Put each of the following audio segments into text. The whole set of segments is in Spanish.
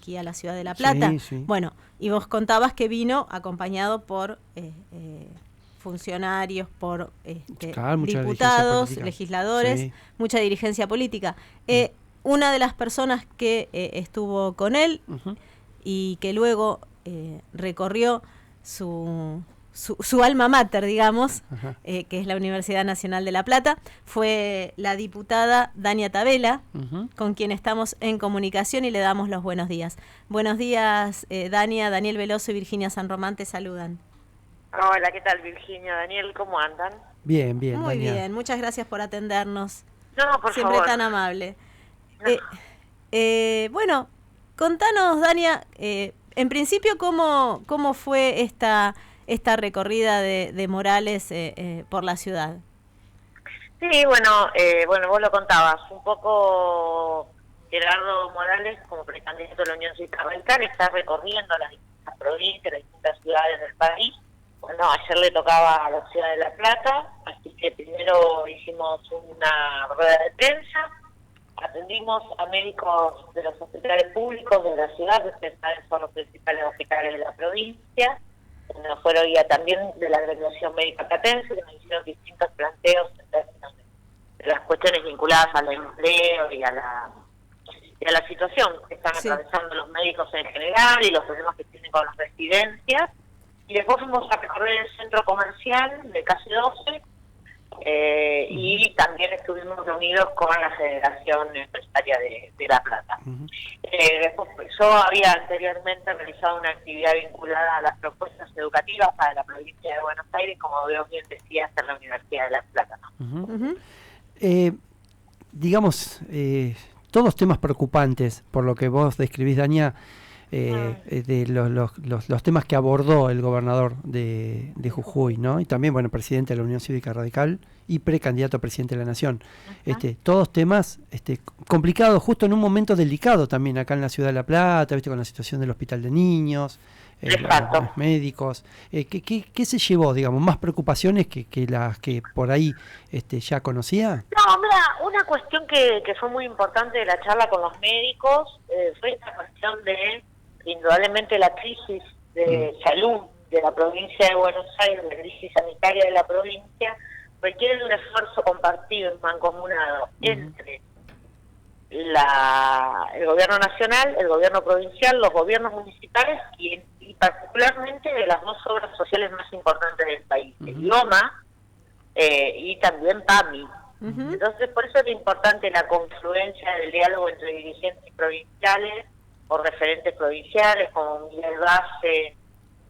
aquí a la ciudad de La Plata. Sí, sí. Bueno, y vos contabas que vino acompañado por funcionarios, por Claro, mucha diputados, dirigencia política. legisladores, Sí. mucha dirigencia política. Una de las personas que estuvo con él Ujú. y que luego recorrió su alma mater, digamos, que es la Universidad Nacional de La Plata, fue la diputada Dania Tabela, con quien estamos en comunicación y le damos los buenos días. Buenos días, Dania. Daniel Veloso y Virginia San Román te saludan. Hola, ¿qué tal, Virginia? Daniel, ¿cómo andan? Bien, bien, Muy Dania. bien, muchas gracias por atendernos. No, por Siempre favor. tan amable. No. Bueno, contanos, Dania, en principio, ¿cómo fue esta recorrida de Morales por la ciudad? Sí, bueno, vos lo contabas. Un poco Gerardo Morales, como precandidato de la Unión Cívica Radical, está recorriendo las distintas provincias, las distintas ciudades del país. Bueno, ayer le tocaba a la ciudad de La Plata, así que primero hicimos una rueda de prensa. Atendimos a médicos de los hospitales públicos de la ciudad, que ustedes saben son los principales hospitales de la provincia. Nos fueron guía también de la Agremiación Médica Platense, que nos hicieron distintos planteos en términos de las cuestiones vinculadas al empleo y a la situación que están atravesando los médicos en general y los problemas que tienen con las residencias. Y después fuimos a recorrer el centro comercial de Calle 12, y también estuvimos reunidos con la Federación Empresaria de La Plata. Después, yo había anteriormente realizado una actividad vinculada a las propuestas educativas para la provincia de Buenos Aires, como veo bien decías, en la Universidad de La Plata. Digamos, todos temas preocupantes, por lo que vos describís, Dania, de los temas que abordó el gobernador de Jujuy, ¿no? Y también, bueno, presidente de la Unión Cívica Radical y precandidato a presidente de la Nación. Todos temas complicados, justo en un momento delicado también acá en la ciudad de La Plata, ¿viste? Con la situación del hospital de niños, los médicos. ¿Qué se llevó, digamos, más preocupaciones que las que por ahí ya conocía? No, mira, una cuestión que fue muy importante de la charla con los médicos fue esta cuestión de, indudablemente, la crisis de salud de la provincia de Buenos Aires, la crisis sanitaria de la provincia, requiere de un esfuerzo compartido y mancomunado entre el gobierno nacional, el gobierno provincial, los gobiernos municipales y particularmente de las dos obras sociales más importantes del país, el IOMA y también PAMI. Entonces, por eso es importante la confluencia del diálogo entre dirigentes provinciales o referentes provinciales, como Miguel Base,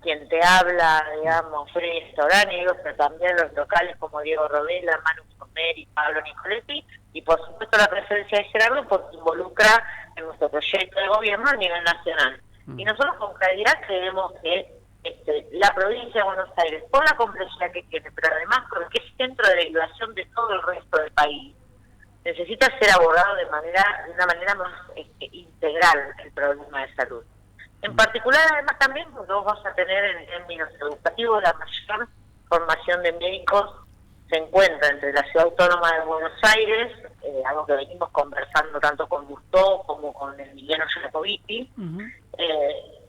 quien te habla, digamos, Freddy Storani, pero también los locales como Diego Rodela, Manu Sommer y Pablo Nicoletti, y por supuesto la presencia de Gerardo, porque involucra en nuestro proyecto de gobierno a nivel nacional. Y nosotros con claridad creemos que la provincia de Buenos Aires, por la complejidad que tiene, pero además porque es centro de derivación de todo el resto del país, necesita ser abordado de una manera más integral el problema de salud. En particular, además, también porque vos vas a tener en términos educativos la mayor formación de médicos se encuentra entre la Ciudad Autónoma de Buenos Aires, algo que venimos conversando tanto con Gusto como con Emiliano Giacobitti,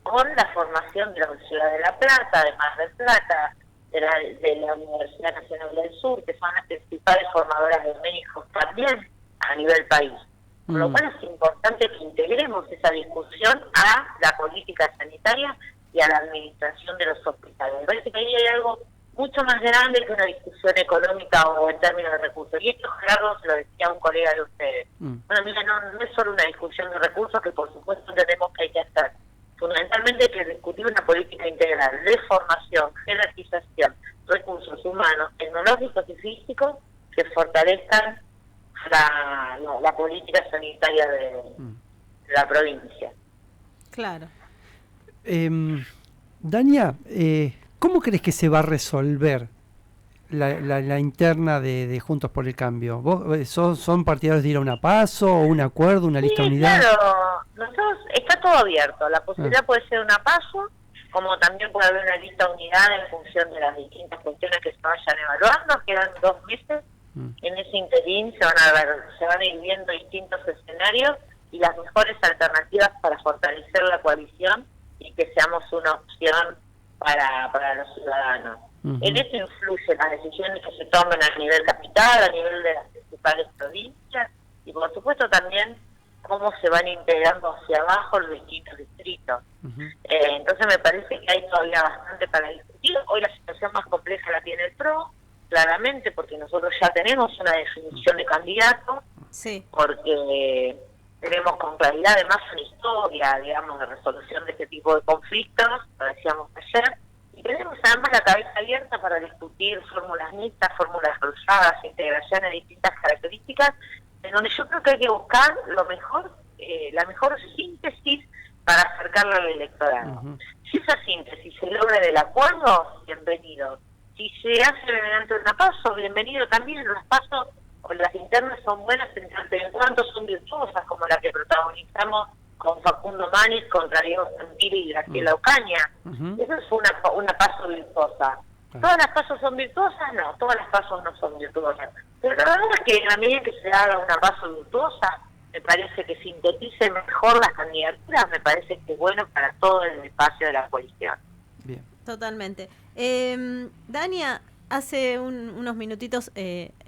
con la formación de la Universidad de La Plata, de Mar del Plata, de la Universidad Nacional del Sur, que son las principales formadoras de médicos también a nivel país. Por lo cual es importante que integremos esa discusión a la política sanitaria y a la administración de los hospitales. Me parece que ahí hay algo mucho más grande que una discusión económica o en términos de recursos. Y esto, Gerardo, se lo decía a un colega de ustedes. Bueno, mira, no es solo una discusión de recursos, que por supuesto entendemos que hay que hacer. Fundamentalmente hay que discutir una política integral de formación, jerarquización, recursos humanos, tecnológicos y físicos que fortalezcan la política sanitaria de la provincia. Claro. Dania, ¿cómo crees que se va a resolver la interna de Juntos por el Cambio? ¿Vos son partidarios de ir a una PASO o un acuerdo, una lista unidad? Claro, nosotros está todo abierto. La posibilidad puede ser una PASO, como también puede haber una lista unidad en función de las distintas cuestiones que se vayan evaluando. Quedan 2 meses. En ese interín se van a ir viendo distintos escenarios y las mejores alternativas para fortalecer la coalición y que seamos una opción para los ciudadanos. En eso influyen las decisiones que se tomen a nivel capital, a nivel de las principales provincias, y por supuesto también cómo se van integrando hacia abajo los distintos distritos. Entonces me parece que hay todavía bastante para discutir. Hoy la situación más compleja la tiene el PRO, claramente, porque nosotros ya tenemos una definición de candidato, porque tenemos con claridad además una historia, digamos, de resolución de este tipo de conflictos, lo decíamos ayer, y tenemos además la cabeza abierta para discutir fórmulas mixtas, fórmulas cruzadas, integración de distintas características, en donde yo creo que hay que buscar lo mejor, la mejor síntesis para acercarlo al electorado. Si esa síntesis se logra del acuerdo, bienvenido. Si se hace mediante una PASO, bienvenido también. Las PASO o las internas son buenas en tanto en cuanto son virtuosas, como la que protagonizamos con Facundo Manis contra Diego Santilli y Graciela Ocaña. Eso es una PASO virtuosa. ¿Todas las PASO son virtuosas? No, todas las PASO no son virtuosas. Pero la verdad es que en la medida que se haga una PASO virtuosa, me parece que sintetice mejor las candidaturas, me parece que es bueno para todo el espacio de la coalición. Bien. Totalmente. Dania, hace unos minutitos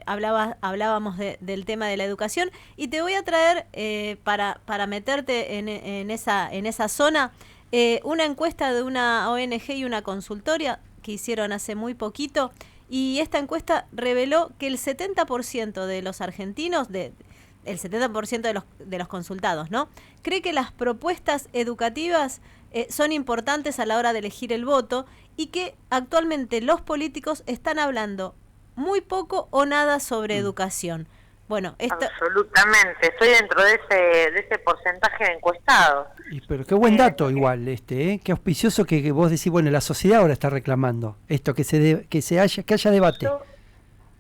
hablábamos del tema de la educación y te voy a traer para meterte en esa zona una encuesta de una ONG y una consultoria que hicieron hace muy poquito, y esta encuesta reveló que el 70% de los argentinos, el 70% de los consultados, ¿no?, cree que las propuestas educativas son importantes a la hora de elegir el voto, y que actualmente los políticos están hablando muy poco o nada sobre educación. Bueno, absolutamente, estoy dentro de ese porcentaje de encuestados. Pero qué buen dato igual, qué auspicioso que vos decís, bueno, la sociedad ahora está reclamando esto, que haya debate. Yo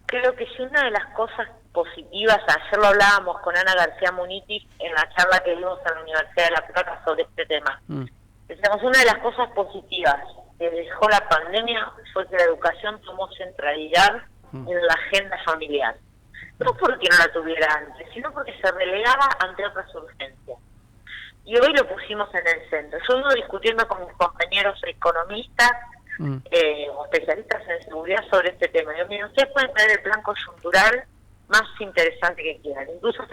creo que es una de las cosas positivas. Ayer lo hablábamos con Ana García Munitis en la charla que dimos en la Universidad de La Plata sobre este tema. Decíamos, una de las cosas positivas que dejó la pandemia fue que la educación tomó centralidad en la agenda familiar. No porque no la tuviera antes, sino porque se relegaba ante otras urgencias. Y hoy lo pusimos en el centro. Yo vengo discutiendo con mis compañeros economistas o especialistas en seguridad sobre este tema. Yo digo, ustedes pueden tener el plan coyuntural más interesante que quieran. Incluso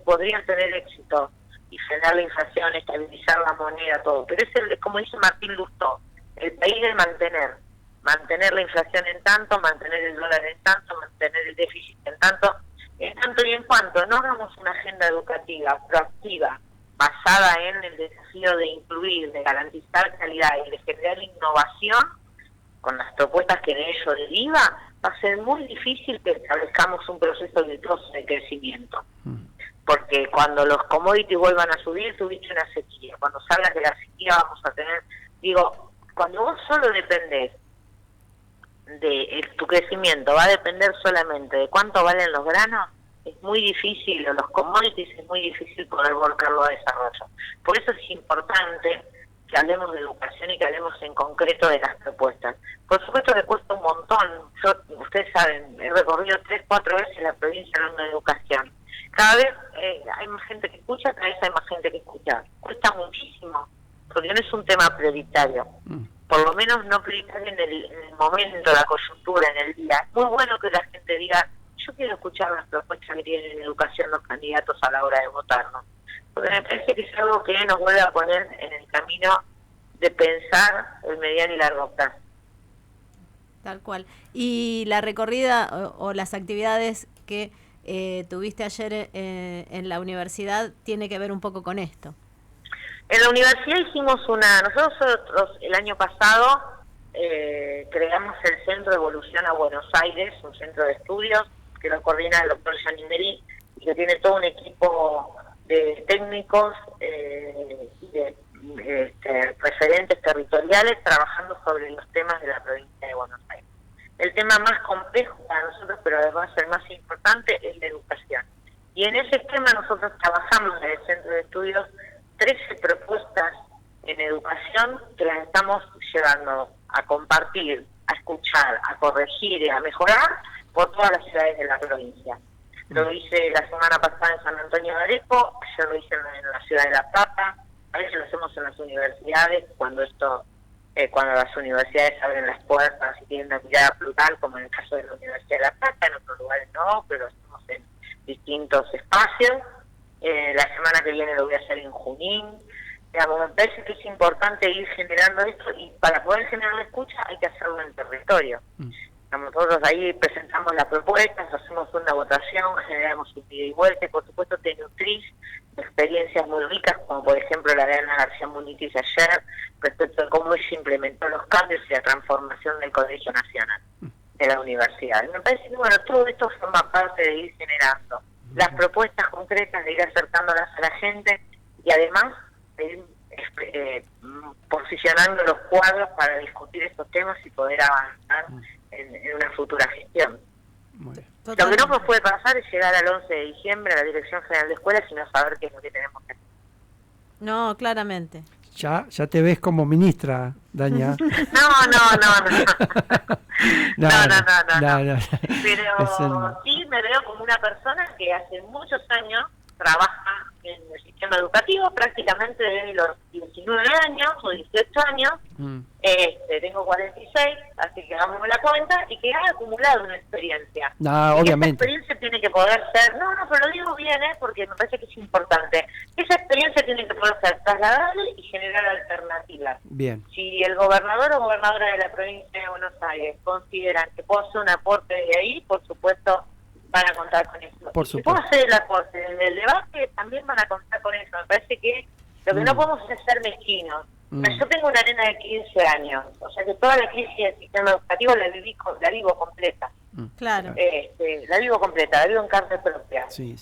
podrían tener éxito y frenar la inflación, estabilizar la moneda, todo. Pero es el, como dice Martín Lustó, el país de mantener la inflación en tanto, mantener el dólar en tanto, mantener el déficit en tanto y en cuanto no hagamos una agenda educativa proactiva, basada en el desafío de incluir, de garantizar calidad y de generar innovación, con las propuestas que de ello deriva, va a ser muy difícil que establezcamos un proceso virtuoso de crecimiento. Porque cuando los commodities vuelvan a subir, tuviste una sequía. Cuando salgas de la sequía vamos a tener, cuando vos solo dependés de tu crecimiento, va a depender solamente de cuánto valen los granos, es muy difícil, o los commodities, es muy difícil poder volcarlo a desarrollo. Por eso es importante que hablemos de educación y que hablemos en concreto de las propuestas. Por supuesto que cuesta un montón. Ustedes saben, he recorrido 3-4 veces la provincia hablando de educación. Cada vez hay más gente que escucha, cada vez hay más gente que escucha. Cuesta muchísimo, porque no es un tema prioritario. Por lo menos no prioritario en el momento, la coyuntura, en el día. Es muy bueno que la gente diga, yo quiero escuchar las propuestas que tienen en educación los candidatos a la hora de votar, ¿no? Porque me parece que es algo que nos vuelve a poner en el camino de pensar el mediano y largo plazo. Tal cual. Y la recorrida o las actividades que tuviste ayer en la universidad tiene que ver un poco con esto. En la universidad hicimos nosotros el año pasado creamos el Centro de Evolución a Buenos Aires, un centro de estudios que lo coordina el doctor Gianni Merí y que tiene todo un equipo de técnicos y de referentes territoriales trabajando sobre los temas de la provincia de Buenos Aires. El tema más complejo para nosotros, pero además el más importante, es la educación. Y en ese tema nosotros trabajamos en el Centro de Estudios 13 propuestas en educación que las estamos llevando a compartir, a escuchar, a corregir y a mejorar por todas las ciudades de la provincia. Lo hice la semana pasada en San Antonio de Areco, ayer lo hice en la ciudad de La Plata, a veces lo hacemos en las universidades, cuando las universidades abren las puertas y tienen una mirada plural, como en el caso de la Universidad de La Plata, en otros lugares no, pero lo hacemos en distintos espacios. La semana que viene lo voy a hacer en Junín. Digamos, me parece que es importante ir generando esto, y para poder generar la escucha hay que hacerlo en el territorio. Nosotros ahí presentamos las propuestas, hacemos una votación, generamos un ida y vuelta, y por supuesto te nutrís de experiencias muy ricas, como por ejemplo la de Ana García Munitis ayer, respecto de cómo se implementó los cambios y la transformación del Colegio Nacional de la universidad. Y me parece que bueno, todo esto forma parte de ir generando las propuestas concretas, de ir acercándolas a la gente, y además de ir posicionando los cuadros para discutir estos temas y poder avanzar en una futura gestión. Lo que no nos puede pasar es llegar al 11 de diciembre a la Dirección General de Escuelas y no saber qué es lo que tenemos que hacer. No, claramente. Ya te ves como ministra, Daña. No. Pero sí me veo como una persona que hace muchos años trabaja en el sistema educativo, prácticamente desde los 19 años o 18 años. Tengo 46, así que hagamos la cuenta, y que ha acumulado una experiencia. Obviamente. Esa experiencia tiene que poder ser, pero lo digo bien, porque me parece que es importante. Esa experiencia tiene que poder ser trasladable y generar alternativas. Bien. Si el gobernador o gobernadora de la provincia de Buenos Aires consideran que puedo hacer un aporte de ahí, por supuesto van a contar con eso. Por Si supuesto. puedo hacer el aporte desde el debate, también van a contar con eso. Me parece que lo que no podemos es ser mezquinos. Yo tengo una nena de 15 años, o sea que toda la crisis del sistema educativo la vivo completa. Claro. La vivo completa, la vivo en carne propia. Sí.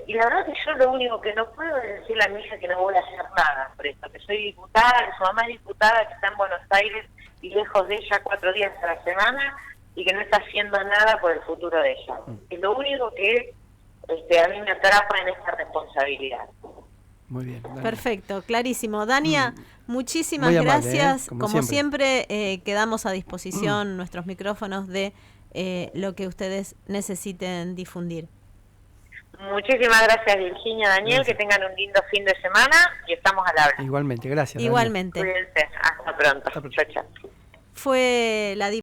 Y la verdad que yo lo único que no puedo es decirle a mi hija que no voy a hacer nada por esto, que soy diputada, que su mamá es diputada, que está en Buenos Aires y lejos de ella 4 días a la semana, y que no está haciendo nada por el futuro de ella. Es lo único que a mí me atrapa en esta responsabilidad. Muy bien. Dania. Perfecto, clarísimo. Dania, muchísimas Muy amable, gracias. Como siempre quedamos a disposición nuestros micrófonos de lo que ustedes necesiten difundir. Muchísimas gracias, Virginia, Daniel, que tengan un lindo fin de semana y estamos al habla. Igualmente, gracias. Igualmente. Cuídense, hasta pronto. Hasta pronto. Chao. Fue la